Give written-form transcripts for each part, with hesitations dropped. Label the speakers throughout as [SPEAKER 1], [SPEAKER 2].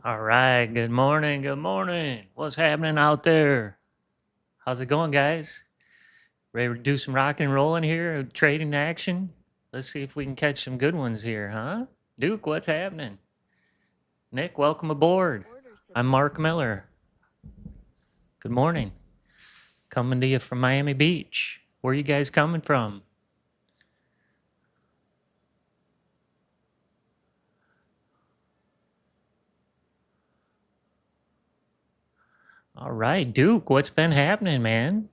[SPEAKER 1] All right, good morning, good morning. What's happening out there? How's it going, guys? Ready to do some rock and rolling here, trading action? Let's see if we can catch some good ones here, huh? Duke, what's happening? Nick, welcome aboard. I'm Mark Miller. Good morning. Coming to you from Miami Beach. Where you guys coming from? All right, Duke, what's been happening, man?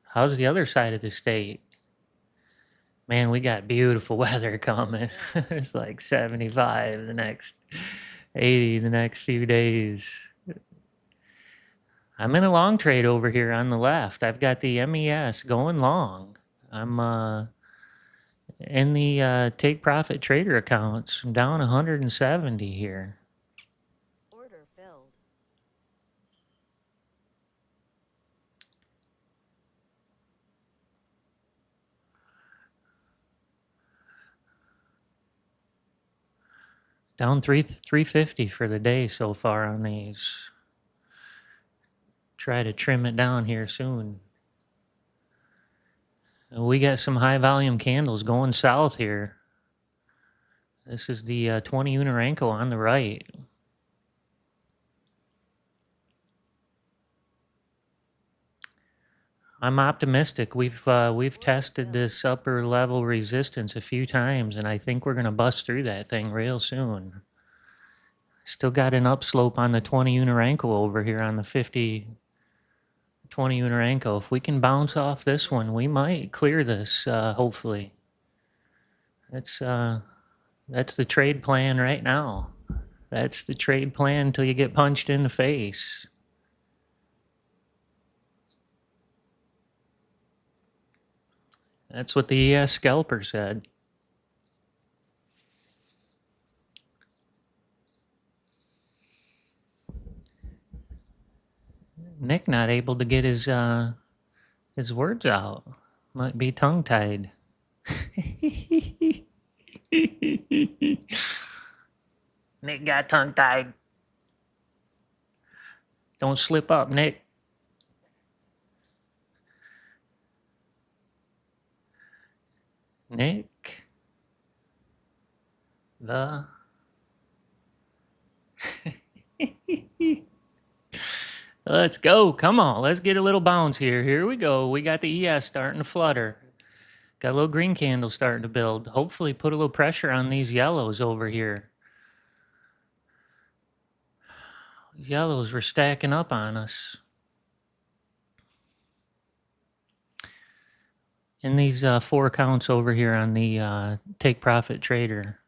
[SPEAKER 1] How's the other side of the state? Man, we got beautiful weather coming. It's like 75 the next 80 the next few days. I'm in a long trade over here on the left. I've got the MES going long. I'm in the take profit trader accounts. I'm down 170 here.
[SPEAKER 2] Order filled.
[SPEAKER 1] Down 350 for the day so far on these. Try to trim it down here soon. We got some high volume candles going south here. This is the 20 Unarenko on the right. I'm optimistic. We've tested this upper level resistance a few times, and I think we're gonna bust through that thing real soon. Still got an upslope on the 20 Unarenko over here on the 50 20 Unarenko. If we can bounce off this one, we might clear this. Hopefully, that's the trade plan right now. That's the trade plan until you get punched in the face. That's what the ES scalper said. Nick not able to get his words out. Might be tongue tied. Nick got tongue tied. Don't slip up, Nick. Nick. The. Let's go. Come on. Let's get a little bounce here. Here we go. We got the ES starting to flutter. Got a little green candle starting to build. Hopefully put a little pressure on these yellows over here. Yellows were stacking up on us. In these 4 accounts over here on the take profit trader.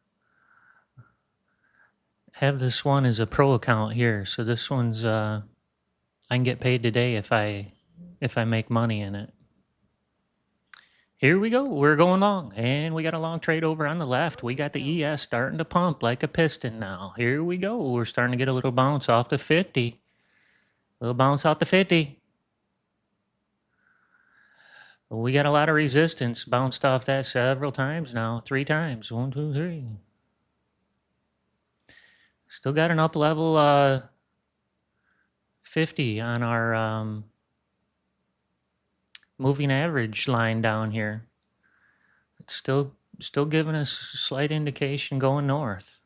[SPEAKER 1] Have this one as a pro account here. So this one's I can get paid today if I make money in it. Here we go. We're going long, and we got a long trade over on the left. We got the ES starting to pump like a piston now. Here we go. We're starting to get a little bounce off the 50. A little bounce off the 50. We got a lot of resistance. Bounced off that several times now. 3 times. 1, 2, 3. Still got an up level 50 on our moving average line down here. It's still giving us a slight indication going north.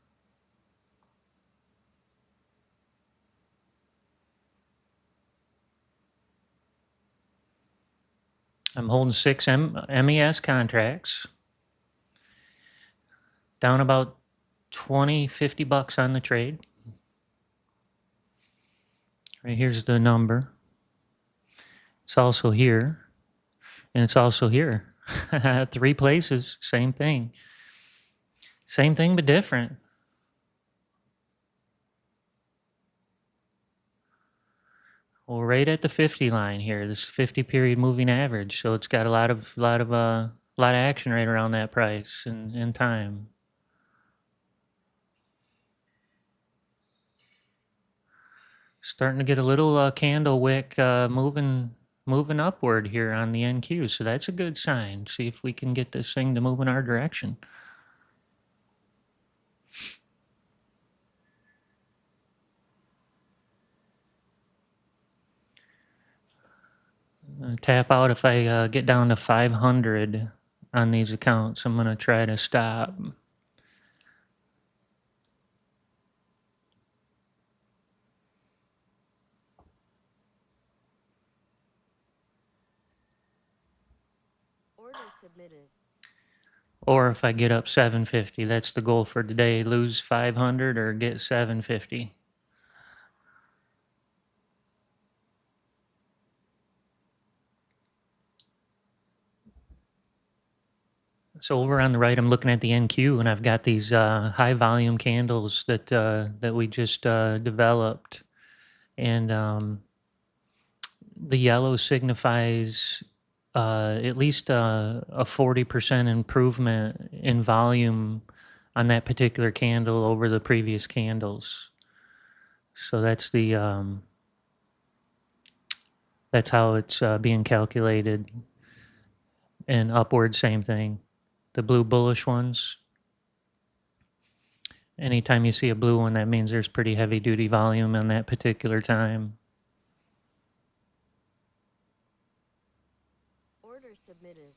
[SPEAKER 1] I'm holding 6 MES contracts. Down about 20, 50 bucks on the trade. Right here's the number. It's also here. And it's also here. 3 places, same thing. Same thing, but different. Well, right at the 50 line here, this 50 period moving average. So it's got a lot of action right around that price and time. Starting to get a little candle wick moving upward here on the NQ. So that's a good sign. See if we can get this thing to move in our direction. Tap out if I get down to 500 on these accounts. I'm going to try to stop.
[SPEAKER 2] Order submitted.
[SPEAKER 1] Or if I get up 750, that's the goal for today. Lose 500 or get 750. So over on the right, I'm looking at the NQ, and I've got these high volume candles that we just developed, and the yellow signifies at least a 40% improvement in volume on that particular candle over the previous candles. So that's that's how it's being calculated. And upward, same thing. The blue bullish ones. Anytime you see a blue one, that means there's pretty heavy duty volume in that particular time.
[SPEAKER 2] Order submitted.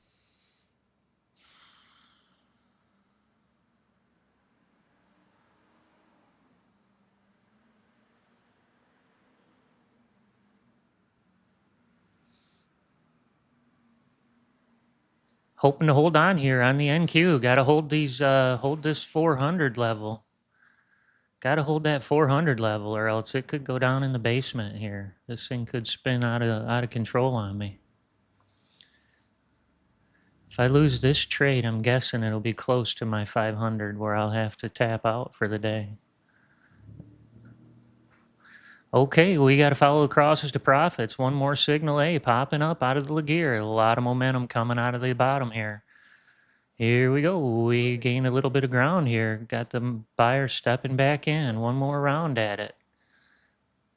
[SPEAKER 1] Hoping to hold on here on the NQ. Got to hold these, hold this 400 level. Got to hold that 400 level, or else it could go down in the basement here. This thing could spin out of control on me. If I lose this trade, I'm guessing it'll be close to my 500, where I'll have to tap out for the day. Okay, we got to follow the crosses to profits. One more signal A popping up out of the gear. A lot of momentum coming out of the bottom here. Here we go. We gained a little bit of ground here. Got the buyer stepping back in. One more round at it.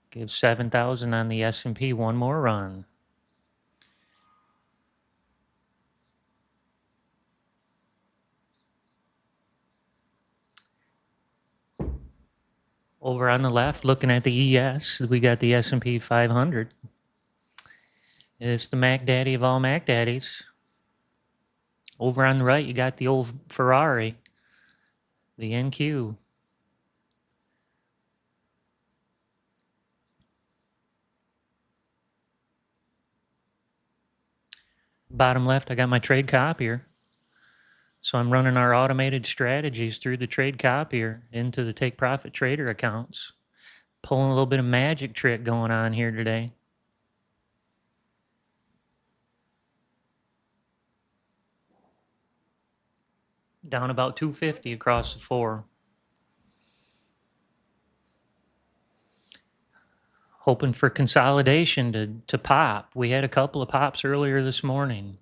[SPEAKER 1] Give 7,000 on the S&P one more run. Over on the left, looking at the ES, we got the S&P 500. It's the Mac Daddy of all Mac Daddies. Over on the right, you got the old Ferrari, the NQ. Bottom left, I got my trade copier. So I'm running our automated strategies through the trade copier into the take profit trader accounts. Pulling a little bit of magic trick going on here today. Down about 250 across the four. Hoping for consolidation to pop. We had a couple of pops earlier this morning.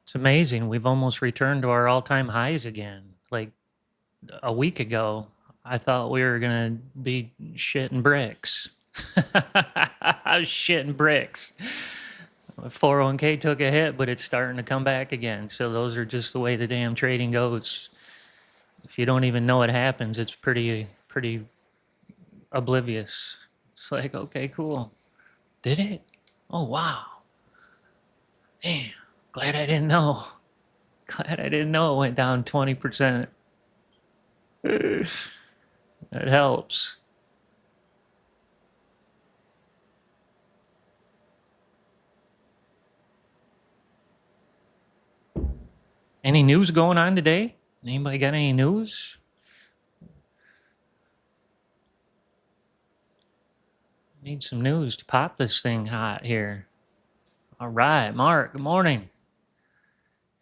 [SPEAKER 1] It's amazing. We've almost returned to our all-time highs again. Like a week ago, I thought we were going to be shitting bricks. I was shitting bricks. My 401k took a hit, but it's starting to come back again. So those are just the way the damn trading goes. If you don't even know it happens, it's pretty oblivious. It's like, okay, cool. Did it? Oh, wow. Damn. Glad I didn't know. Glad I didn't know it went down 20%. It helps. Any news going on today? Anybody got any news? Need some news to pop this thing hot here. All right, Mark, good morning.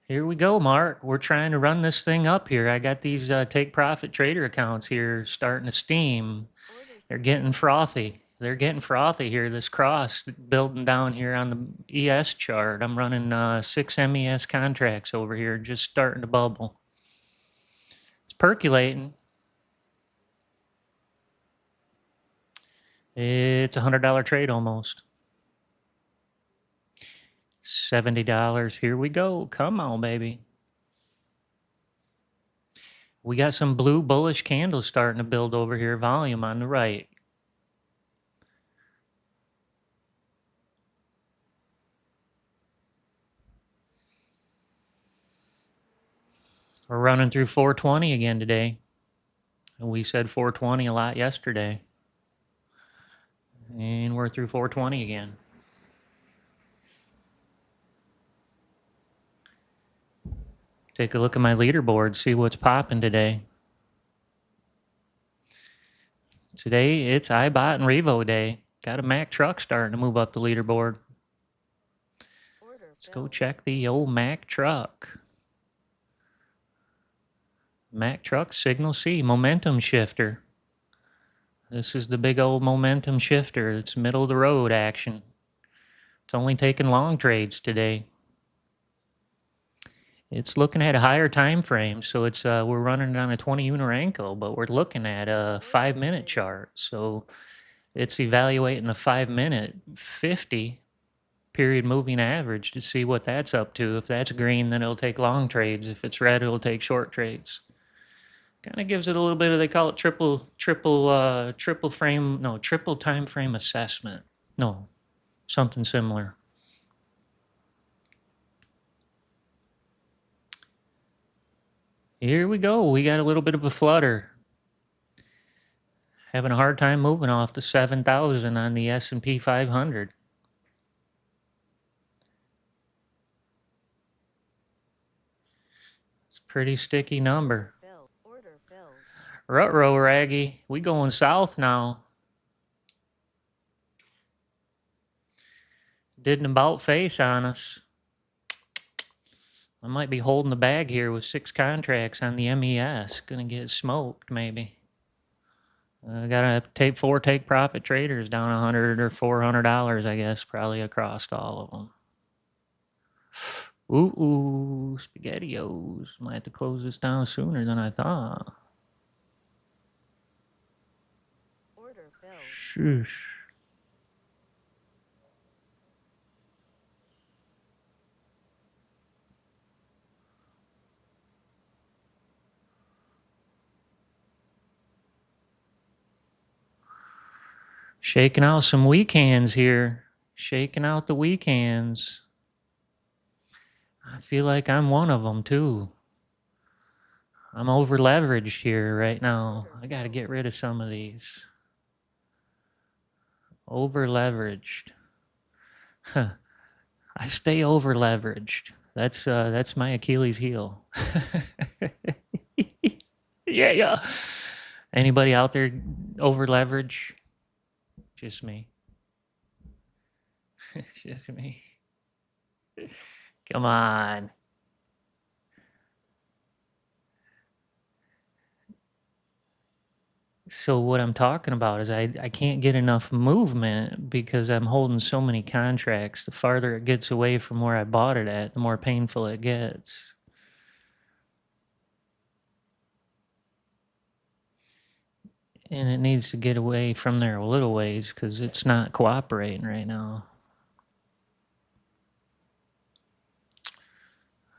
[SPEAKER 1] Here we go, Mark. We're trying to run this thing up here. I got these take profit trader accounts here starting to steam. They're getting frothy. They're getting frothy here. This cross building down here on the ES chart. I'm running 6 MES contracts over here, just starting to bubble. percolating. It's $100 trade almost. $70. Here we go. Come on, baby. We got some blue bullish candles starting to build over here. Volume on the right. We're running through 420 again today. And we said 420 a lot yesterday. And we're through 420 again. Take a look at my leaderboard, see what's popping today. Today, it's iBot and Revo day. Got a Mack truck starting to move up the leaderboard. Let's go check the old Mack truck. Mack truck, signal C, momentum shifter. This is the big old momentum shifter. It's middle of the road action. It's only taking long trades today. It's looking at a higher time frame, so it's we're running it on a 20 Unarenko, but we're looking at a 5-minute chart. So it's evaluating the 5-minute 50 period moving average to see what that's up to. If that's green, then it'll take long trades. If it's red, it'll take short trades. Kind of gives it a little bit of, they call it triple time frame assessment. No, something similar. Here we go. We got a little bit of a flutter. Having a hard time moving off the 7,000 on the S&P 500. It's a pretty sticky number. Ruh-roh, Raggy. We going south now. Did an about face on us. I might be holding the bag here with 6 contracts on the MES. Gonna get smoked, maybe. Gotta take 4 take profit traders down $100 or $400, I guess, probably across all of them. Ooh, SpaghettiOs. Might have to close this down sooner than I thought.
[SPEAKER 2] Order filled.
[SPEAKER 1] Shoosh. Shaking out some weak hands here. Shaking out the weak hands. I feel like I'm one of them too. I'm over leveraged here right now. I got to get rid of some of these. Over leveraged. Huh. I stay over leveraged. That's my Achilles heel. Yeah. Anybody out there over leverage? Just me. Just me. Come on. So what I'm talking about is I can't get enough movement because I'm holding so many contracts. The farther it gets away from where I bought it at, the more painful it gets. And it needs to get away from there a little ways because it's not cooperating right now.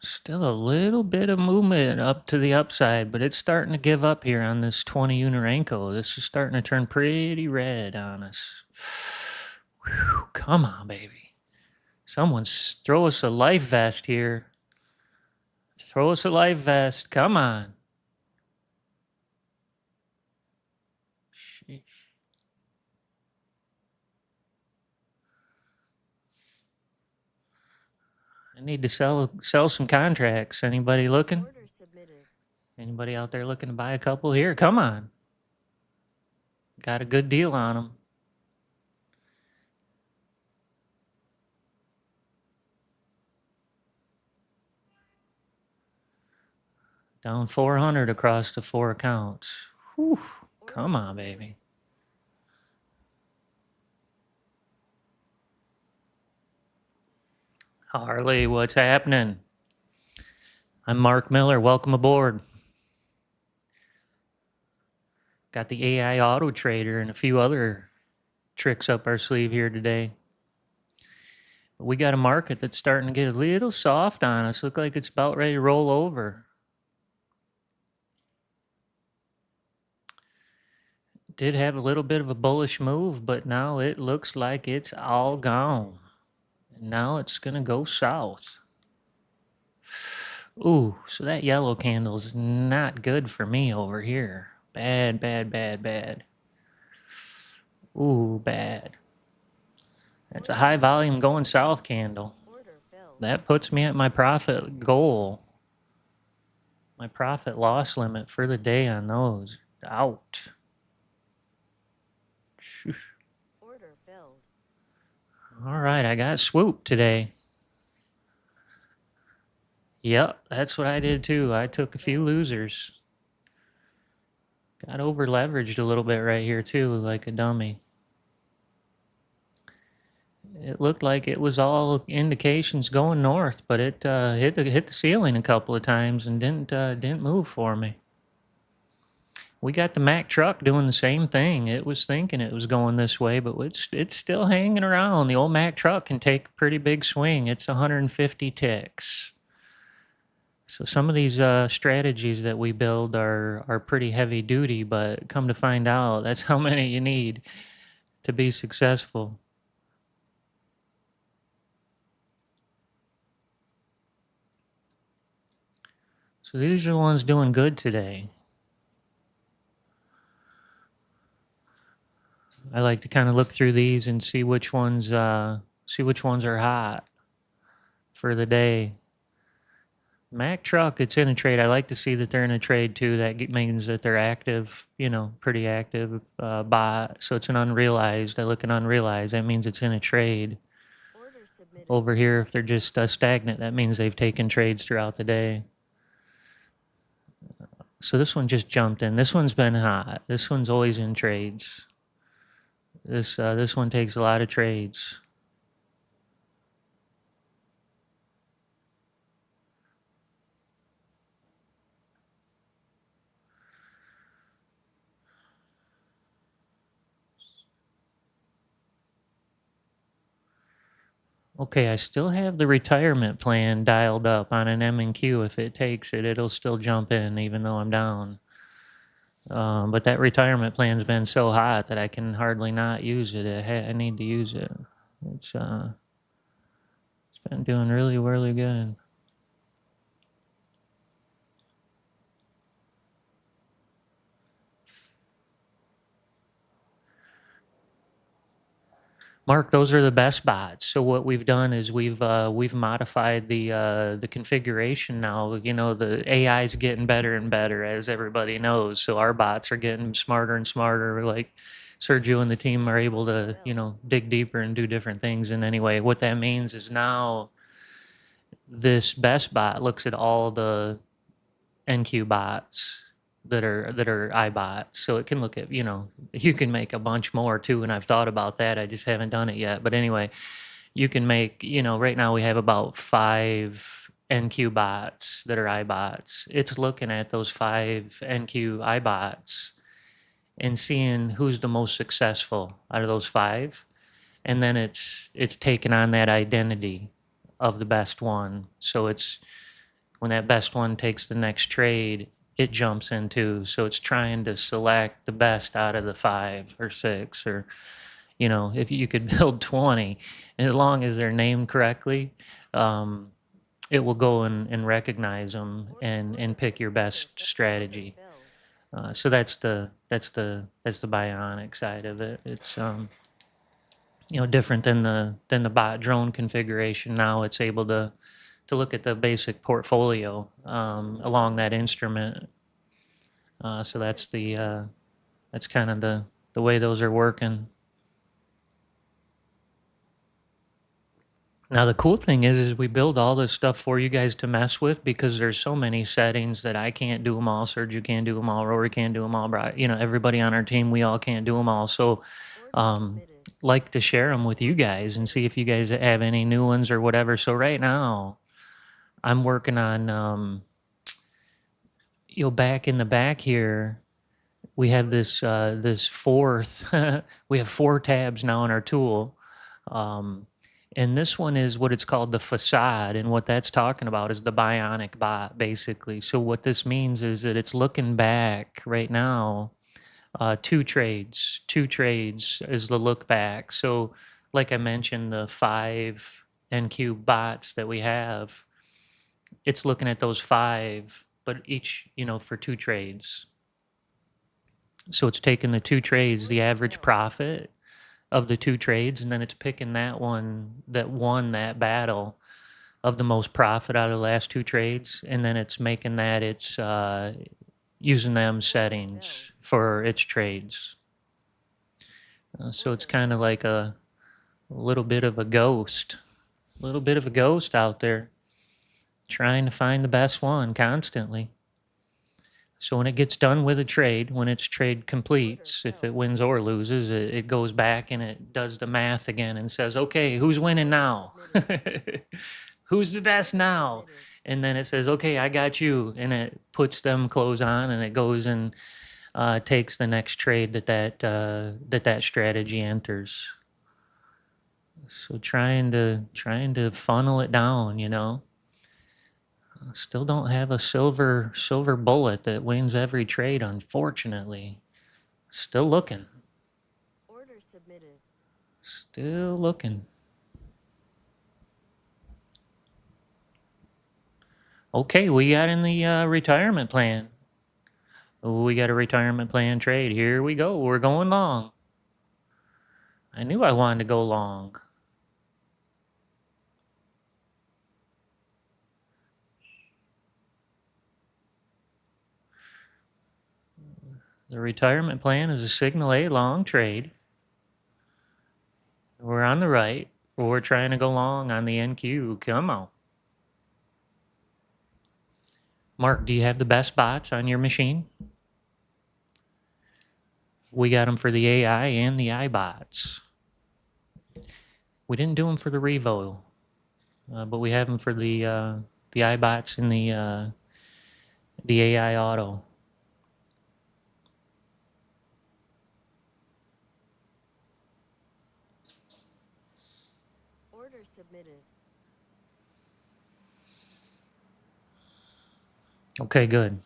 [SPEAKER 1] Still a little bit of movement up to the upside, but it's starting to give up here on this 20 Unarenko. This is starting to turn pretty red on us. Whew, come on, baby. Someone throw us a life vest here. Throw us a life vest. Come on. Sheesh. I need to sell some contracts. Anybody looking?
[SPEAKER 2] Order submitted.
[SPEAKER 1] Anybody out there looking to buy a couple here? Come on. Got a good deal on them. Down 400 across the 4 accounts. Whew. Come on, baby. Harley, what's happening? I'm Mark Miller. Welcome aboard. Got the AI auto trader and a few other tricks up our sleeve here today. But we got a market that's starting to get a little soft on us. Look like it's about ready to roll over. Did have a little bit of a bullish move, but now it looks like it's all gone. And now it's going to go south. Ooh, so that yellow candle is not good for me over here. Bad, bad, bad, bad. Ooh, bad. That's a high volume going south candle.
[SPEAKER 2] Order filled.
[SPEAKER 1] That puts me at my profit goal. My profit loss limit for the day on those. Out.
[SPEAKER 2] Order filled.
[SPEAKER 1] All right, I got swooped today. Yep, that's what I did too. I took a few losers. Got over leveraged a little bit right here too, like a dummy. It looked like it was all indications going north, but it hit the ceiling a couple of times and didn't move for me. We got the Mack truck doing the same thing. It was thinking it was going this way, but it's still hanging around. The old Mack truck can take a pretty big swing. It's 150 ticks. So some of these strategies that we build are pretty heavy duty, but come to find out, that's how many you need to be successful. So these are the ones doing good today. I like to kind of look through these and see which ones are hot for the day. Mack truck, it's in a trade. I like to see that they're in a trade too. That means that they're active, pretty active bot. So it's an unrealized. I look at unrealized. That means it's in a trade.
[SPEAKER 2] Order submitted.
[SPEAKER 1] Over here, if they're just stagnant, that means they've taken trades throughout the day. So this one just jumped in. This one's been hot. This one's always in trades. This one takes a lot of trades. Okay, I still have the retirement plan dialed up on an M&Q. If it takes it, it'll still jump in even though I'm down. But that retirement plan's been so hot that I can hardly not use it. I need to use it. It's been doing really, really good. Mark, those are the best bots. So what we've done is we've modified the configuration now. The AI is getting better and better, as everybody knows. So our bots are getting smarter and smarter. Like Sergio and the team are able to dig deeper and do different things. And anyway, what that means is now this best bot looks at all the NQ bots that are iBots. So it can look at, you can make a bunch more too, and I've thought about that. I just haven't done it yet. But anyway, you can make, right now we have about 5 NQ bots that are iBots. It's looking at those 5 NQ iBots and seeing who's the most successful out of those 5. And then it's taking on that identity of the best one. So it's when that best one takes the next trade, it jumps into. So it's trying to select the best out of the 5 or 6, or if you could build 20, and as long as they're named correctly, it will go and recognize them and pick your best strategy. So that's the bionic side of it. It's different than the bot drone configuration. Now it's able to look at the basic portfolio along that instrument. So that's kind of the way those are working. Now the cool thing is we build all this stuff for you guys to mess with, because there's so many settings that I can't do them all. Sergio can't do them all. Rory can't do them all. Everybody on our team, we all can't do them all. So like to share them with you guys and see if you guys have any new ones or whatever. So right now I'm working on, back in the back here, we have this fourth. We have 4 tabs now in our tool, um, and this one is what it's called the facade, and what that's talking about is the bionic bot, basically. So what this means is that it's looking back right now. 2 trades is the look back. So, like I mentioned, the 5 NQ bots that we have, it's looking at those 5, but each, for 2 trades. So it's taking the 2 trades, the average profit of the 2 trades, and then it's picking that one that won that battle of the most profit out of the last 2 trades, and then it's making that it's using them settings for its trades. So it's kind of like a little bit of a ghost, out there, trying to find the best one constantly. So when it gets done with a trade, when its trade completes, if it wins or loses, it goes back and it does the math again and says, okay, who's winning now? Who's the best now? And then it says, okay, I got you. And it puts them clothes on, and it goes and takes the next trade that strategy enters. So trying to funnel it down, Still don't have a silver bullet that wins every trade, unfortunately. Still looking.
[SPEAKER 2] Order submitted.
[SPEAKER 1] Still looking. Okay, we got in the retirement plan. We got a retirement plan trade. Here we go. We're going long. I knew I wanted to go long. The retirement plan is a signal A long trade. We're on the right. We're trying to go long on the NQ. Come on. Mark, do you have the best bots on your machine? We got them for the AI and the iBots. We didn't do them for the Revo, but we have them for the iBots and the AI Auto.
[SPEAKER 2] Order submitted.
[SPEAKER 1] Okay, good.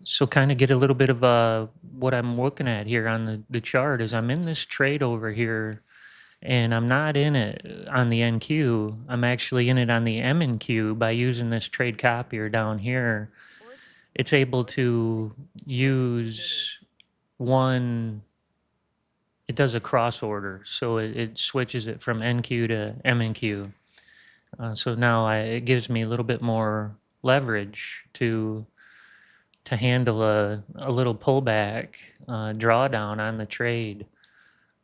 [SPEAKER 1] So kind of get a little bit of what I'm looking at here on the chart is I'm in this trade over here, and I'm not in it on the NQ. I'm actually in it on the MNQ by using this trade copier down here.
[SPEAKER 2] Order
[SPEAKER 1] It's able to use one, it does a cross order, so it switches it from NQ to MNQ. So now it gives me a little bit more leverage to handle a little pullback drawdown on the trade.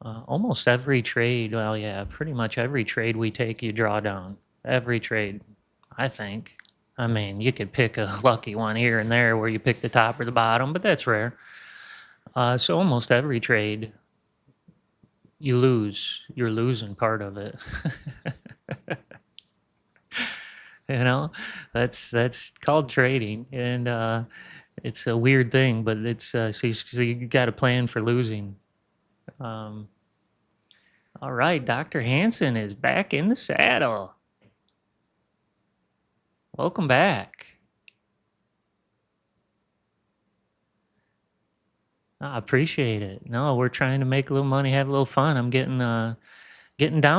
[SPEAKER 1] Almost every trade, well, yeah, pretty much every trade we take, you draw down. Every trade, I think. I mean, you could pick a lucky one here and there where you pick the top or the bottom, but that's rare. So almost every trade, you lose. You're losing part of it. That's called trading, and it's a weird thing, but it's so you got to plan for losing. Um, all right, Dr. Hansen is back in the saddle. Welcome back. I appreciate it. No, we're trying to make a little money, have a little fun. I'm getting down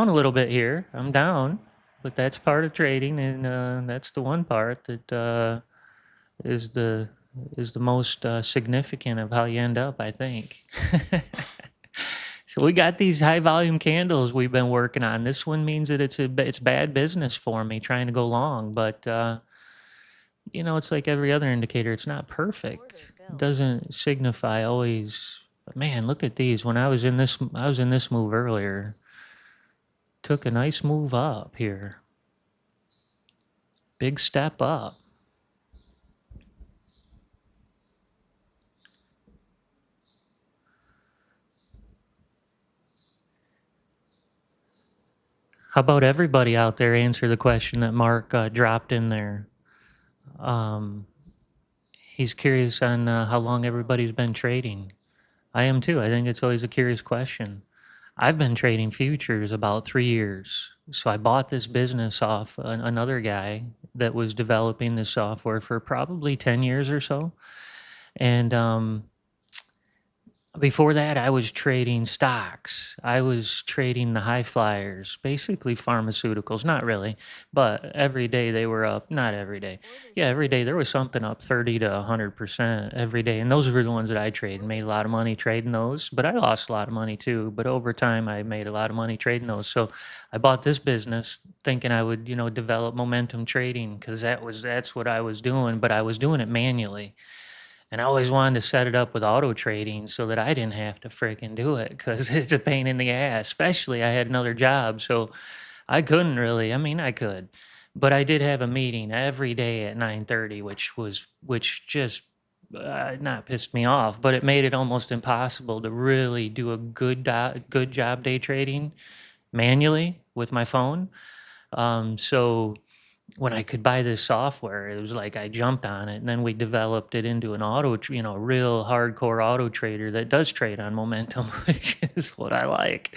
[SPEAKER 1] a little bit here. I'm down, but that's part of trading, and that's the one part that is the most significant of how you end up, I think. So we got these high volume candles we've been working on. This one means that it's bad business for me trying to go long, but it's like every other indicator. It's not perfect. It doesn't signify always. But man, look at these. When I was in this move earlier. Took a nice move up here. Big step up. How about everybody out there answer the question that Mark dropped in there? Um, he's curious on how long everybody's been trading. I am too. I think it's always a curious question. I've been trading futures about 3 years. So I bought this business off another guy that was developing this software for probably 10 years or so. And before that, I was trading stocks. I was trading the high flyers, basically pharmaceuticals. Not really, but every day they were up. Not every day.
[SPEAKER 2] Order
[SPEAKER 1] Yeah, every day
[SPEAKER 2] submitted.
[SPEAKER 1] there was something up 30 to 100% every day. And those were the ones that I traded. Made a lot of money trading those, but I lost a lot of money too. But over time, I made a lot of money trading those. So I bought this business thinking I would, develop momentum trading because that's what I was doing. But I was doing it manually. And I always wanted to set it up with auto trading so that I didn't have to freaking do it because it's a pain in the ass. Especially I had another job, so I couldn't really. I mean, I could, but I did have a meeting every day at 9:30, which just not pissed me off, but it made it almost impossible to really do a good job day trading manually with my phone. So when I could buy this software, it was like I jumped on it, and then we developed it into an real hardcore auto trader that does trade on momentum, which is what I like.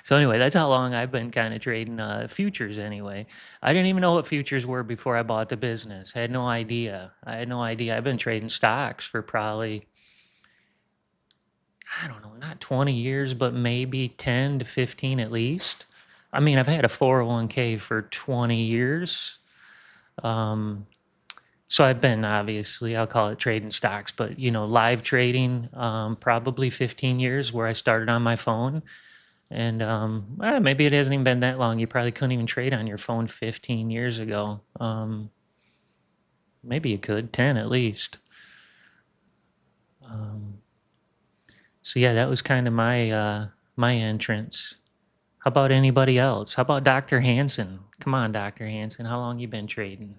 [SPEAKER 1] So anyway, that's how long I've been kind of trading futures. Anyway, I didn't even know what futures were before I bought the business. I had no idea. I had no idea. I've been trading stocks for probably, I don't know, not 20 years, but maybe 10 to 15 at least. I mean, I've had a 401k for 20 years. Um, So I've been obviously, I'll call it trading stocks, but live trading, probably 15 years where I started on my phone. And maybe it hasn't even been that long. You probably couldn't even trade on your phone 15 years ago. Maybe you could, 10 at least. Um, so yeah, that was kind of my entrance. How about anybody else? How about Dr. Hansen? Come on, Dr. Hansen, how long you been trading?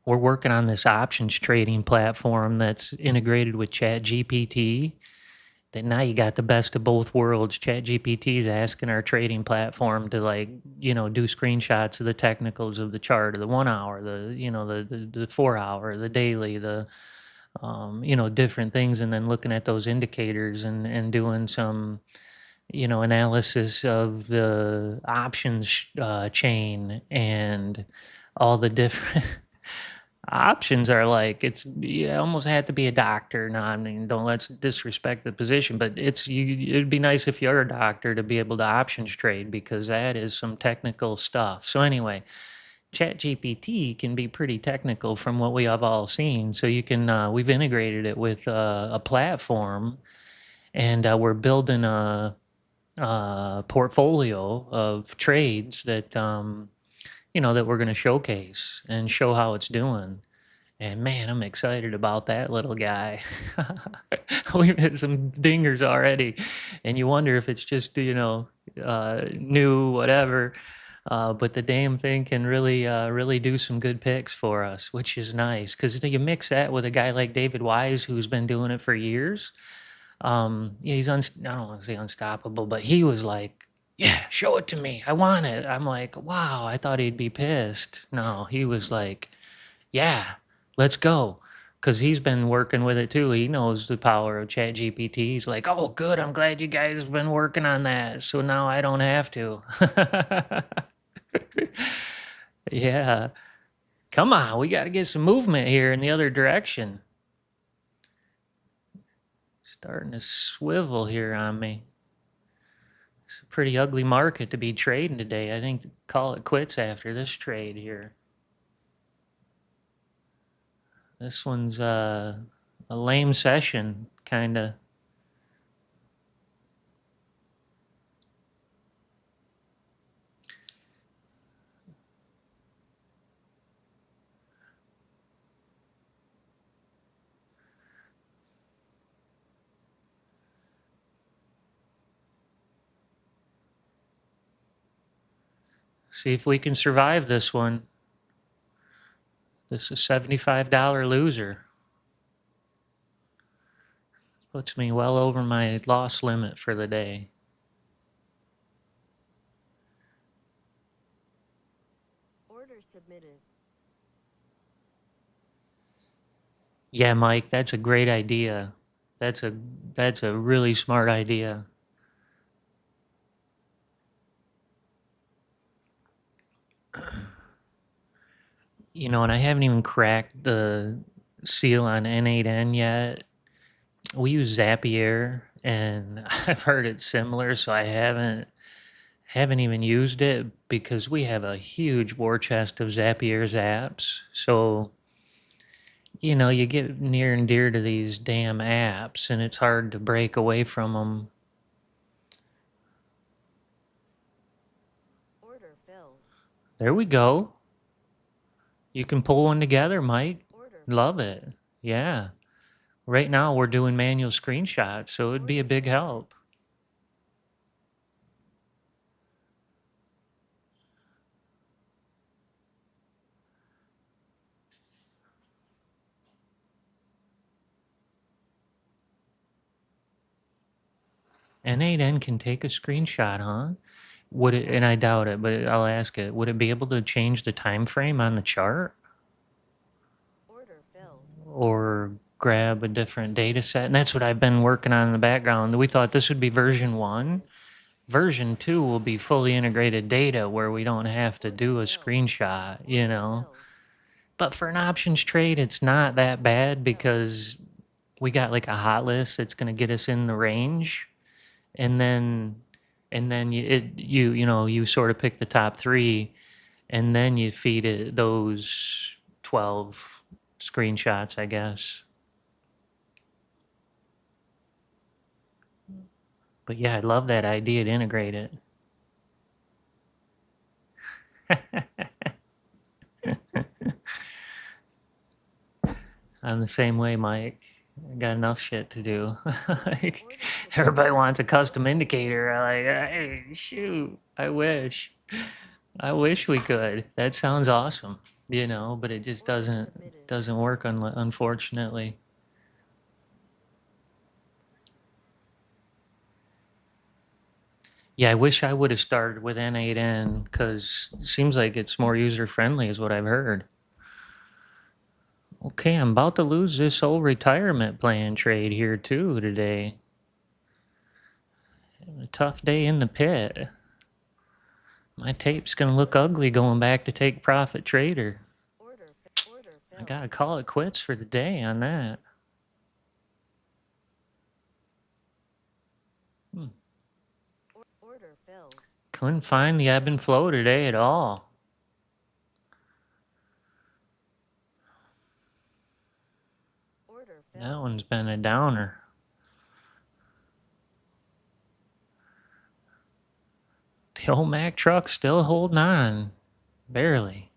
[SPEAKER 1] We're working on this options trading platform that's integrated with ChatGPT. That now you got the best of both worlds. ChatGPT is asking our trading platform to do screenshots of the technicals of the chart of the 1 hour, the 4 hour, the daily, the different things, and then looking at those indicators and doing some analysis of the options chain and all the different options are like it's you almost had to be a doctor. No, I mean, don't let's disrespect the position, but it'd be nice if you're a doctor to be able to options trade because that is some technical stuff. So anyway, ChatGPT can be pretty technical from what we have all seen. So you can we've integrated it with a platform, and we're building a portfolio of trades that that we're going to showcase and show how it's doing. And man, I'm excited about that little guy. We've hit some dingers already, and you wonder if it's just new whatever. But the damn thing can really do some good picks for us, which is nice because you mix that with a guy like David Wise who's been doing it for years. Yeah, I don't want to say unstoppable, but he was like, "Yeah, show it to me. I want it." I'm like, "Wow!" I thought he'd be pissed. No, he was like, yeah, let's go. Because he's been working with it too. He knows the power of ChatGPT. He's like, oh, good. I'm glad you guys have been working on that. So now I don't have to. Yeah. Come on. We got to get some movement here in the other direction. Starting to swivel here on me. It's a pretty ugly market to be trading today. I think call it quits after this trade here. This one's a lame session, kind of. See if we can survive this one. This is $75 loser. Puts me well over my loss limit for the day.
[SPEAKER 2] Order submitted.
[SPEAKER 1] Yeah, Mike, that's a great idea. That's a that's a really smart idea. You know, and I haven't even cracked the seal on N8N yet. We use Zapier, and I've heard it's similar, so I haven't even used it because we have a huge war chest of Zapier's apps. So, you know, you get near and dear to these damn apps, and it's hard to break away from them.
[SPEAKER 2] Order filled.
[SPEAKER 1] There we go. You can pull one together, Mike.
[SPEAKER 2] Order
[SPEAKER 1] Love
[SPEAKER 2] filled.
[SPEAKER 1] it. Yeah. Right now we're doing manual screenshots, so it'd be a
[SPEAKER 2] Order
[SPEAKER 1] big
[SPEAKER 2] submitted.
[SPEAKER 1] help. N8N can take a screenshot, huh? Would it, and I doubt it, but I'll ask it, would it be able to change the time frame on the chart
[SPEAKER 2] Order filled.
[SPEAKER 1] or grab a different data set? And that's what I've been working on in the background. We thought this would be version 1. Version 2 will be fully integrated data where we don't have to
[SPEAKER 2] Order
[SPEAKER 1] do a
[SPEAKER 2] filled.
[SPEAKER 1] screenshot, you
[SPEAKER 2] Order
[SPEAKER 1] know?
[SPEAKER 2] filled.
[SPEAKER 1] But for an options trade, it's not that bad
[SPEAKER 2] Order filled.
[SPEAKER 1] because we got like a hot list that's going to get us in the range. And then you sort of pick the top 3 and then you feed it those 12 screenshots, I guess. But yeah, I love that idea to integrate it. I'm the same way, Mike. I got enough shit to do. Like,
[SPEAKER 2] Order
[SPEAKER 1] everybody
[SPEAKER 2] submitted.
[SPEAKER 1] wants a custom indicator. I'm like, hey, shoot, I wish. I wish we could. That sounds awesome, you know, but it just
[SPEAKER 2] Order
[SPEAKER 1] doesn't
[SPEAKER 2] submitted.
[SPEAKER 1] doesn't work unfortunately. Yeah, I wish I would have started with N8N because it seems like it's more user friendly, is what I've heard. Okay, I'm about to lose this whole retirement plan trade here too today. A tough day in the pit. My tape's gonna look ugly going back to take profit trader.
[SPEAKER 2] Order
[SPEAKER 1] I
[SPEAKER 2] filled.
[SPEAKER 1] gotta call it quits for the day on that.
[SPEAKER 2] Order filled.
[SPEAKER 1] Couldn't find the ebb and flow today at all.
[SPEAKER 2] Order
[SPEAKER 1] That
[SPEAKER 2] filled.
[SPEAKER 1] one's been a downer. The old Mack truck's still holding on. Barely.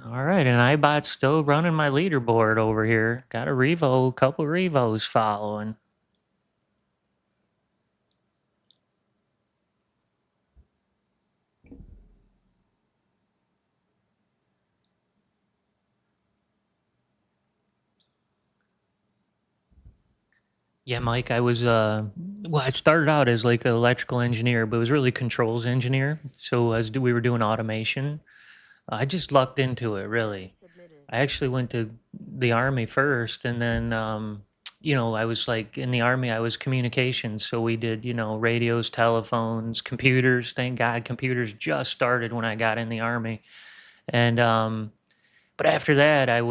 [SPEAKER 1] All right, and iBot's still running my leaderboard over here. Got a Revo, couple Revos following. Yeah, Mike, I was well, I started out as like an electrical engineer, but it was really controls engineer. So we were doing automation. I just lucked into it,
[SPEAKER 2] Order
[SPEAKER 1] really.
[SPEAKER 2] submitted.
[SPEAKER 1] I actually went to the army first, and then you know, I was like in the army, I was communications, so we did, you know, radios, telephones, computers. Thank God, computers just started when I got in the army, and but after that, I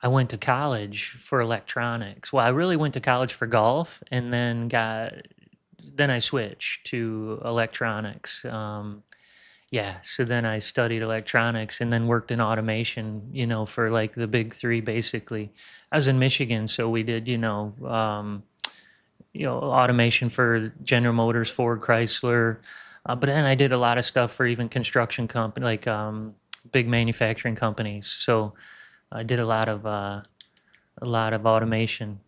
[SPEAKER 1] went to college for electronics. Well, I really went to college for golf, and then I switched to electronics. Yeah, so then I studied electronics and then worked in automation, you know, for like the big 3 basically. I was in Michigan, so we did, you know, automation for General Motors, Ford, Chrysler. But then I did a lot of stuff for even construction company, like big manufacturing companies. So I did a lot of automation.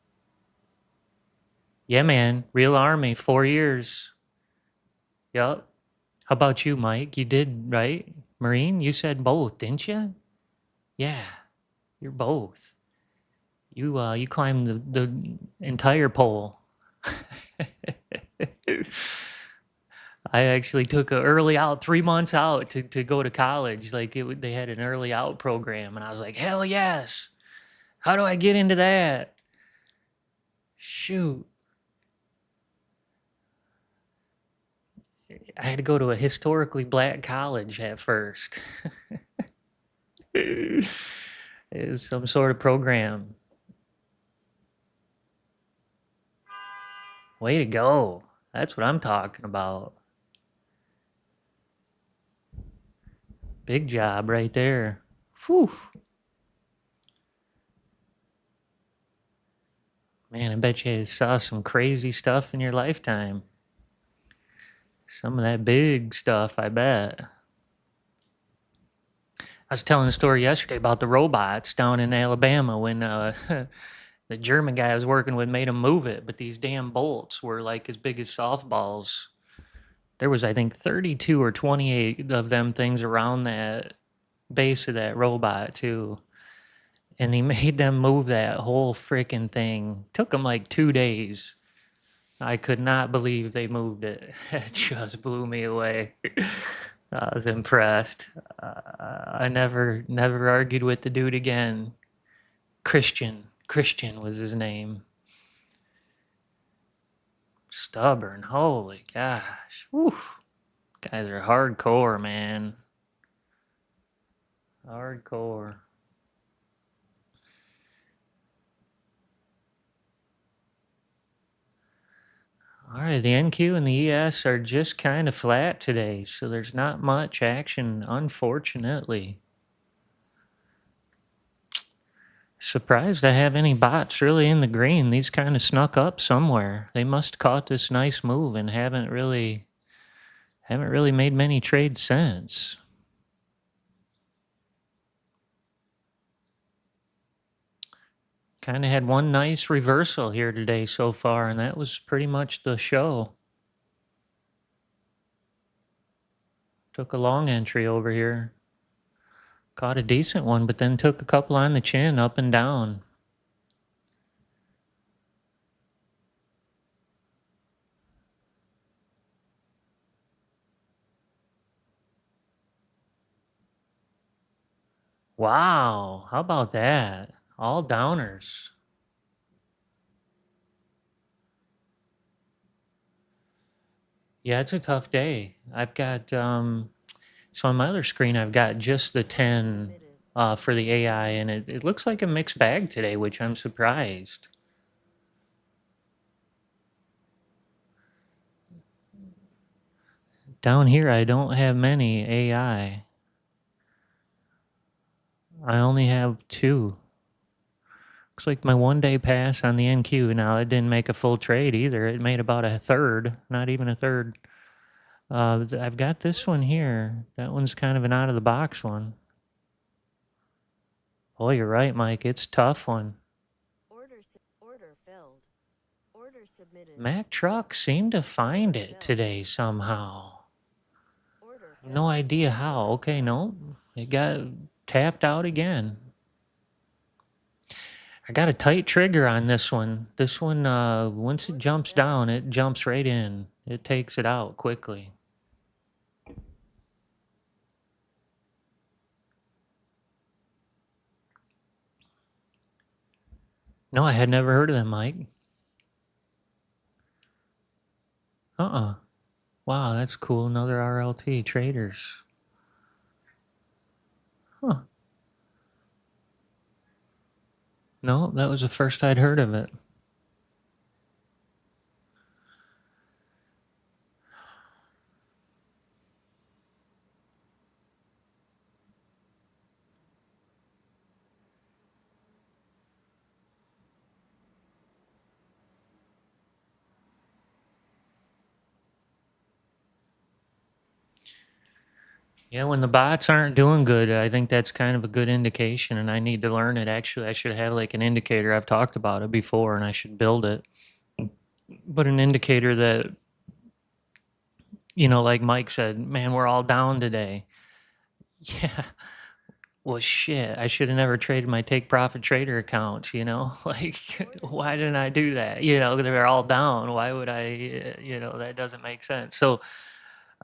[SPEAKER 1] Yeah, man, real army, 4 years. Yup. How about you, Mike? You did, right? Marine, you said both, didn't you? Yeah, you're both. You climbed the entire pole. I actually took a early out, 3 months out to go to college. Like they had an early out program, and I was like, hell yes. How do I get into that? Shoot. I had to go to a historically black college at first. It was some sort of program. Way to go. That's what I'm talking about. Big job right there. Whew. Man, I bet you saw some crazy stuff in your lifetime. Some of that big stuff, I bet. I was telling a story yesterday about the robots down in Alabama when the German guy I was working with made him move it, but these damn bolts were like as big as softballs. There was, I think, 32 or 28 of them things around that base of that robot, too. And he made them move that whole freaking thing. Took them like 2 days. I could not believe they moved it. It just blew me away. I was impressed. I never argued with the dude again. Christian was his name. Stubborn. Holy gosh. Woof. Guys are hardcore, man. Hardcore. All right, the NQ and the ES are just kind of flat today, so there's not much action, unfortunately. Surprised I have any bots really in the green. These kind of snuck up somewhere. They must caught this nice move and haven't really made many trades since. Kind of had one nice reversal here today so far, and that was pretty much the show. Took a long entry over here. Caught a decent one, but then took a couple on the chin up and down. Wow, how about that? All downers. Yeah, it's a tough day. I've got so on my other screen I've got just the 10
[SPEAKER 2] Submitted.
[SPEAKER 1] for the AI, and it looks like a mixed bag today, which I'm surprised. Down here I don't have many AI. I only have 2. Looks like my 1-day pass on the NQ. Now it didn't make a full trade either. It made about a third, not even a third. I've got this one here. That one's kind of an out of the box one. Oh, you're right, Mike. It's a tough one.
[SPEAKER 2] Order filled. Order submitted.
[SPEAKER 1] Mack Truck seemed to find it today somehow.
[SPEAKER 2] Order
[SPEAKER 1] I have no idea how. Okay, no. It got tapped out again. I got a tight trigger on this one. This one, once it jumps down, it jumps right in. It takes it out quickly. No, I had never heard of them, Mike. Uh-uh. Wow, that's cool. Another RLT traders. Huh. No, that was the first I'd heard of it. Yeah, when the bots aren't doing good, I think that's kind of a good indication, and I need to learn it. Actually, I should have like an indicator. I've talked about it before, and I should build it. But an indicator that like Mike said, man, we're all down today. Yeah. Well, shit, I should have never traded my take profit trader accounts, like, why didn't I do that? They're all down. Why would I, that doesn't make sense. So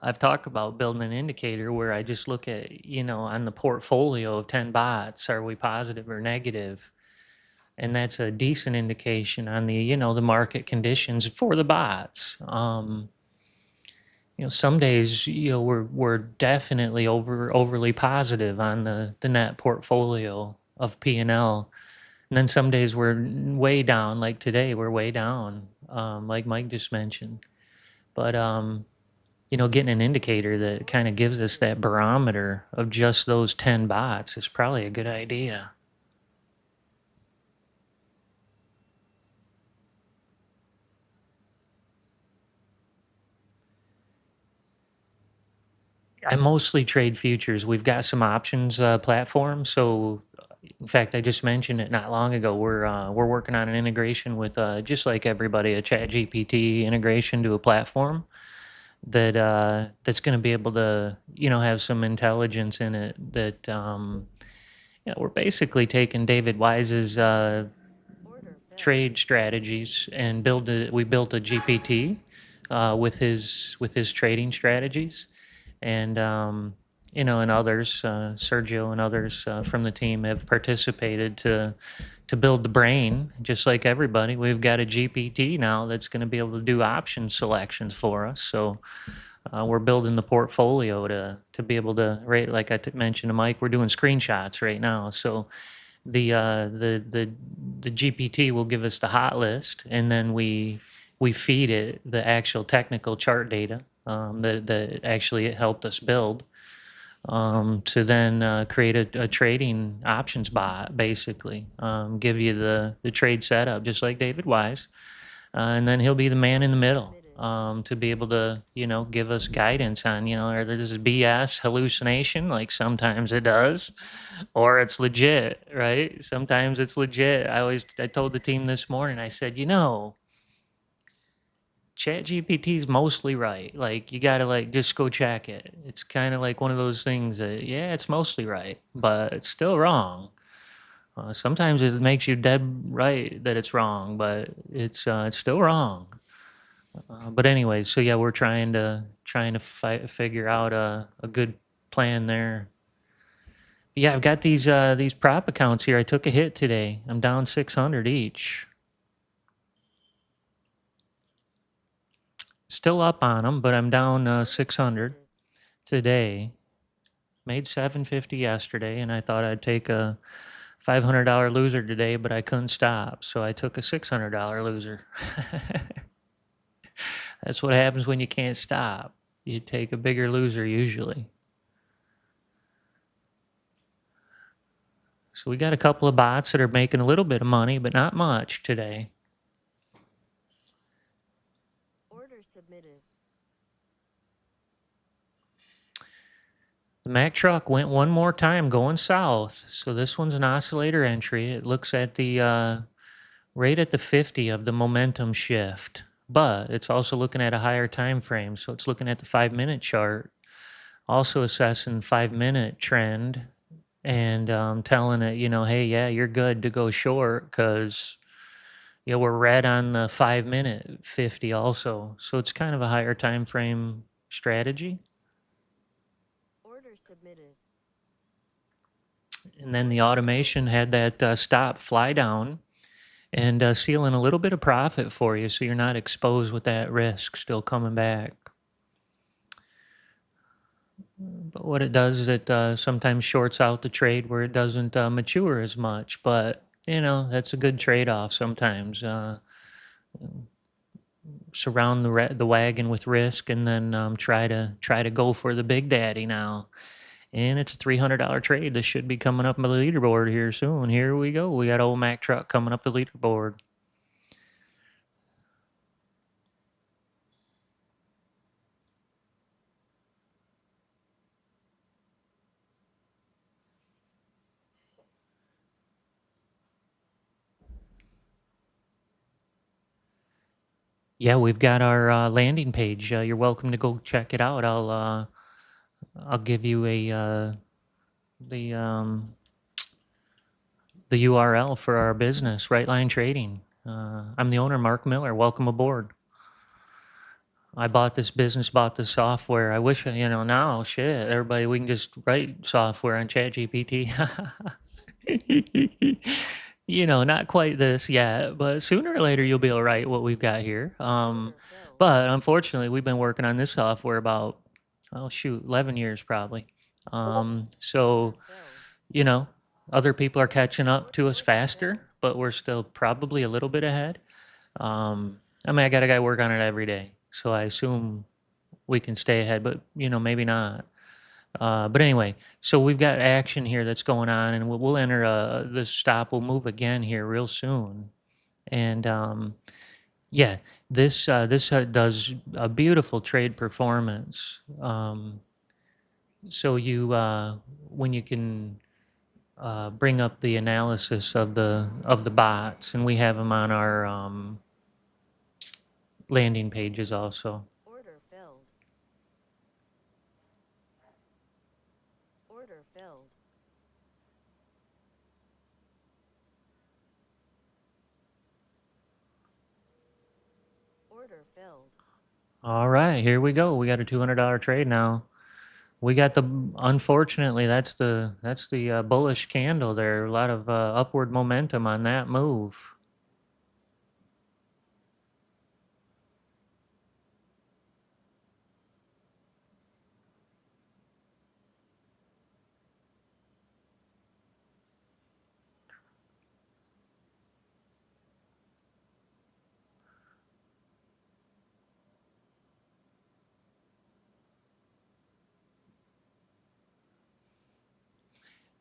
[SPEAKER 1] I've talked about building an indicator where I just look at, on the portfolio of 10 bots, are we positive or negative? And that's a decent indication on the, the market conditions for the bots. Some days, we're definitely overly positive on the net portfolio of P&L. And then some days we're way down, like today we're way down, like Mike just mentioned. But getting an indicator that kind of gives us that barometer of just those 10 bots is probably a good idea. I mostly trade futures. We've got some options platforms. So, in fact, I just mentioned it not long ago. We're working on an integration with just like everybody, a Chat GPT integration to a platform that's going to be able to have some intelligence in it. That we're basically taking David Wise's
[SPEAKER 2] Order filled.
[SPEAKER 1] trade strategies and we built a GPT with his trading strategies, and and others, Sergio and others from the team have participated to build the brain. Just like everybody, we've got a GPT now that's going to be able to do option selections for us. So we're building the portfolio to be able to, right, like I mentioned to Mike, we're doing screenshots right now. So the GPT will give us the hot list, and then we feed it the actual technical chart data that actually it helped us build, to then create a trading options bot, basically, give you the trade setup just like David Wise, and then he'll be the man in the middle, to be able to give us guidance on whether this is BS hallucination like sometimes it does, or it's legit, right? Sometimes it's legit. I told the team this morning, I said, Chat GPT is mostly right. Like, you gotta like just go check it. It's kind of like one of those things that, yeah, it's mostly right, but it's still wrong. Sometimes it makes you dead right that it's wrong, but it's still wrong. But anyway, so yeah, we're trying to figure out a good plan there. Yeah, I've got these prop accounts here. I took a hit today. I'm down 600 each. Still up on them, but I'm down 600
[SPEAKER 2] submitted.
[SPEAKER 1] today. Made 750 yesterday, and I thought I'd take a $500 loser today, but I couldn't stop, so I took a $600 loser. That's what happens when you can't stop. You take a bigger loser usually. So we got a couple of bots that are making a little bit of money, but not much today.
[SPEAKER 2] Order submitted.
[SPEAKER 1] The Mack truck went one more time going south. So this one's an oscillator entry. It looks at the right at the 50 of the momentum shift, but it's also looking at a higher time frame. So it's looking at the 5-minute chart, also assessing 5-minute trend, and telling it, hey, yeah, you're good to go short because we're red on the 5-minute 50 also. So it's kind of a higher time frame strategy.
[SPEAKER 2] Order submitted.
[SPEAKER 1] And then the automation had that stop fly down and sealing a little bit of profit for you, so you're not exposed with that risk still coming back. But what it does is it sometimes shorts out the trade where it doesn't mature as much. But that's a good trade-off sometimes. Surround the wagon with risk, and then try to go for the big daddy now. And it's a $300 trade. This should be coming up on the leaderboard here soon. Here we go. We got old Mac truck coming up the leaderboard. Yeah, we've got our landing page. You're welcome to go check it out. I'll give you the um, the URL for our business, Right Line Trading. I'm the owner, Mark Miller. Welcome aboard. I bought this business, bought the software. I wish, now, shit, everybody, we can just write software on ChatGPT. Not quite this yet, but sooner or later you'll be able to write what we've got here.
[SPEAKER 2] Order filled.
[SPEAKER 1] But unfortunately, we've been working on this software about, oh shoot, 11 years probably. So,
[SPEAKER 2] Order filled.
[SPEAKER 1] you know, other people are catching up to us
[SPEAKER 2] Order
[SPEAKER 1] faster,
[SPEAKER 2] filled.
[SPEAKER 1] but we're still probably a little bit ahead. I mean, I got a guy work on it every day, so I assume we can stay ahead, but maybe not. But anyway, so we've got action here that's going on, and we'll enter this stop. We'll move again here real soon, and yeah, this does a beautiful trade performance. So when you can bring up the analysis of the bots, and we have them on our landing pages also.
[SPEAKER 2] Order filled. Order filled. Order filled.
[SPEAKER 1] All right, here we go. We got a $200 trade now. We got unfortunately, that's the bullish candle there. A lot of upward momentum on that move.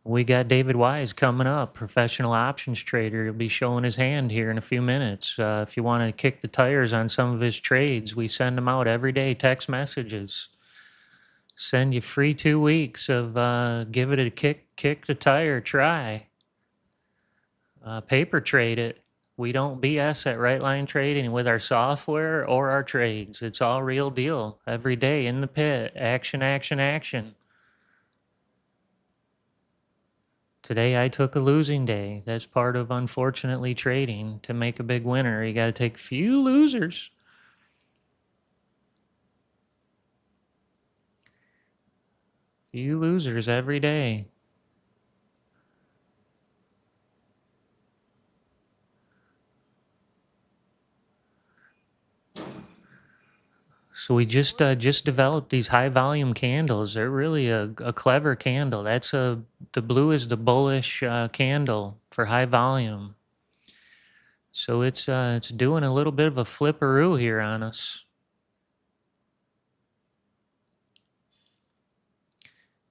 [SPEAKER 1] We got David Wise coming up, professional options trader. He'll be showing his hand here in a few minutes. If you want to kick the tires on some of his trades, we send them out every day, text messages. Send you free 2 weeks of give it a kick the tire, try. Paper trade it. We don't BS at Right Line Trading with our software or our trades. It's all real deal. Every day in the pit. Action, action, action. Today I took a losing day. That's part of, unfortunately, trading. To make a big winner, you got to take few losers. Few losers every day. So we just developed these high volume candles. They're really a clever candle. The blue is the bullish candle for high volume. So it's doing a little bit of a flipperoo here on us.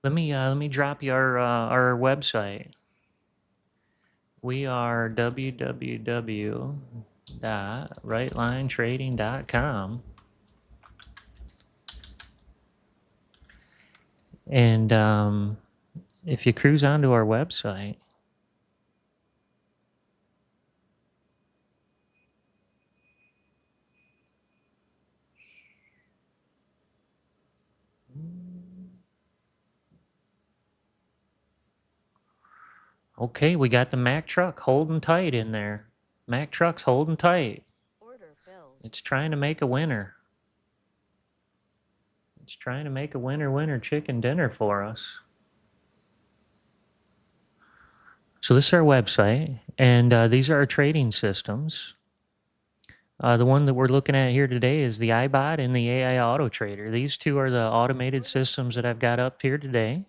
[SPEAKER 1] Let me drop you our website. We are www.rightlinetrading.com. And if you cruise onto our website, okay, we got the Mack truck holding tight in there. Mack truck's holding tight.
[SPEAKER 2] Order filled.
[SPEAKER 1] It's trying to make a winner. It's trying to make a winner chicken dinner for us. So this is our website, and these are our trading systems. The one that we're looking at here today is the iBot and the AI Auto Trader. These two are the automated systems that I've got up here today.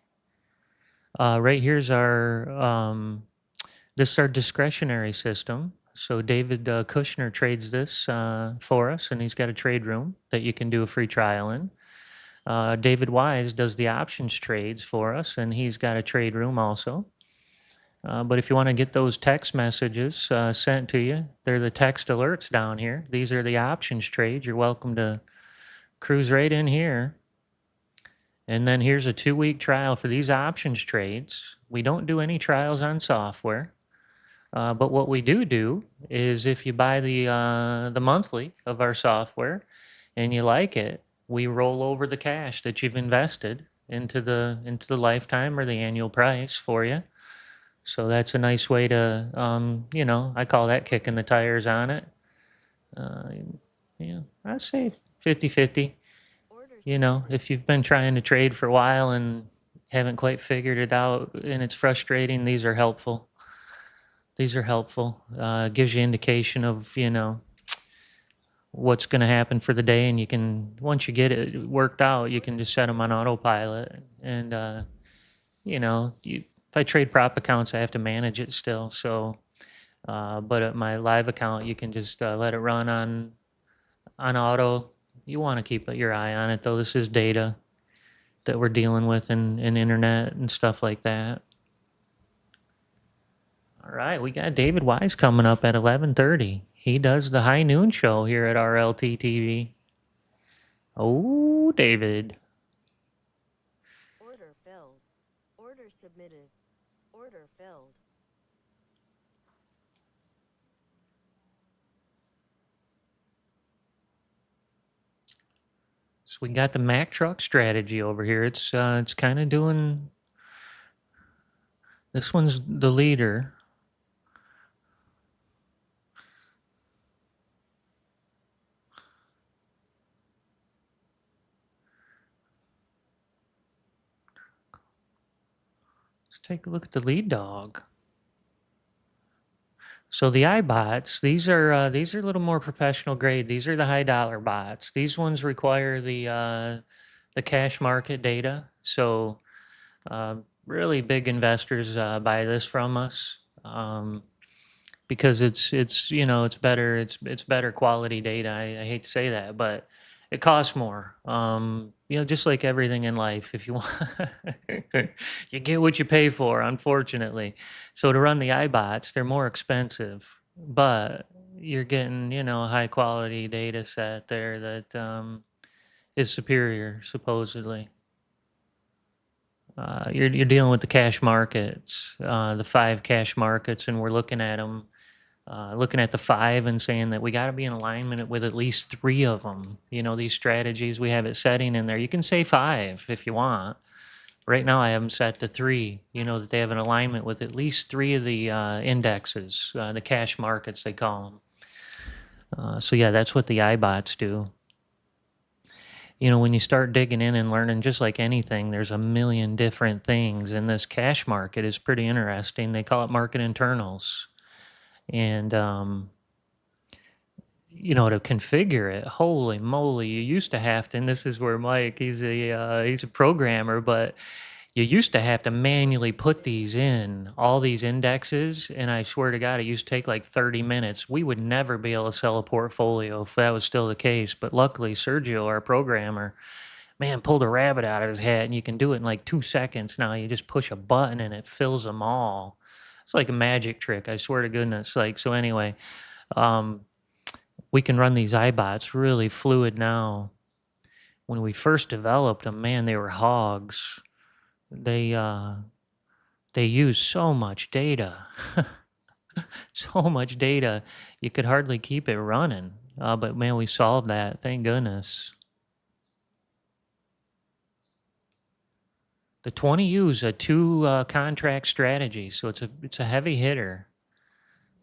[SPEAKER 1] Right here's this is our discretionary system. So David Kushner trades this for us, and he's got a trade room that you can do a free trial in. David Wise does the options trades for us, and he's got a trade room also. But if you want to get those text messages sent to you, they're the text alerts down here. These are the options trades. You're welcome to cruise right in here. And then here's a 2-week trial for these options trades. We don't do any trials on software. But what we do is if you buy the monthly of our software and you like it, we roll over the cash that you've invested into the lifetime or the annual price for you. So that's a nice way to, I call that kicking the tires on it. Uh, yeah, I'd say 50-50.
[SPEAKER 2] Order
[SPEAKER 1] You know,
[SPEAKER 2] submitted.
[SPEAKER 1] if you've been trying to trade for a while and haven't quite figured it out and it's frustrating, these are helpful. These are helpful. Gives you indication of, what's going to happen for the day. And you can, once you get it worked out, you can just set them on autopilot. And, if I trade prop accounts, I have to manage it still. So, but at my live account, you can just let it run on auto. You want to keep your eye on it, though. This is data that we're dealing with in internet and stuff like that. All right, we got David Wise coming up at 11:30. He does the high noon show here at RLT TV. Oh, David.
[SPEAKER 2] Order filled. Order submitted. Order filled.
[SPEAKER 1] So we got the Mack truck strategy over here. It's kind of doing. This one's the leader. Let's take a look at the lead dog. So the iBots, these are a little more professional grade. These are the high dollar bots. These ones require the cash market data. So really big investors buy this from us because it's better quality data. I hate to say that, but it costs more. Just like everything in life, if you want, you get what you pay for, unfortunately. So to run the iBots, they're more expensive, but you're getting, a high quality data set there that is superior, supposedly. You're dealing with the cash markets, the 5 cash markets, and we're looking at them, looking at the 5 and saying that we got to be in alignment with at least 3 of them. These strategies we have it setting in there. You can say 5 if you want. Right now, I have them set to 3. That they have an alignment with at least 3 of the indexes, the cash markets they call them. So yeah, that's what the iBots do. When you start digging in and learning, just like anything, there's a million different things. And this cash market is pretty interesting. They call it market internals. And, to configure it, holy moly, you used to have to, and this is where Mike, he's a programmer, but you used to have to manually put these in, all these indexes, and I swear to God, it used to take like 30 minutes. We would never be able to sell a portfolio if that was still the case. But luckily, Sergio, our programmer, man, pulled a rabbit out of his hat, and you can do it in like 2 seconds now. You just push a button and it fills them all. It's like a magic trick, I swear to goodness. Like, so anyway, um, we can run these iBots really fluid now. When we first developed them, man, they were hogs. They uh they use so much data. So much data, you could hardly keep it running. But man, we solved that. Thank goodness. The 20U is a 2 contract strategy, so it's a heavy hitter.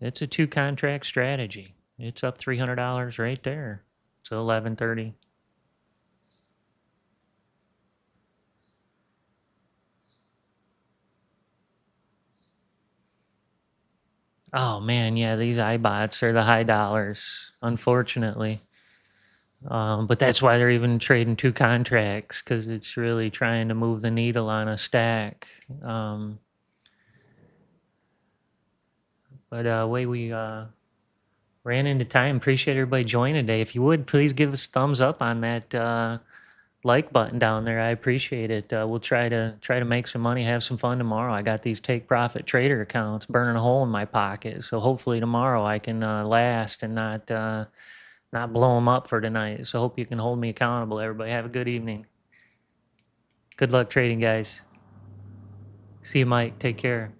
[SPEAKER 1] It's a 2 contract strategy. It's up $300 right there. So 1130. Oh man, yeah, these iBots are the high dollars, unfortunately. But that's why they're even trading 2 contracts because it's really trying to move the needle on a stack. But way we ran into time. Appreciate everybody joining today. If you would, please give us a thumbs up on that like button down there. I appreciate it. We'll try to make some money, have some fun tomorrow. I got these take profit trader accounts burning a hole in my pocket, so hopefully tomorrow I can last and not blow them up for tonight. So hope you can hold me accountable. Everybody have a good evening. Good luck trading, guys. See you, Mike. Take care.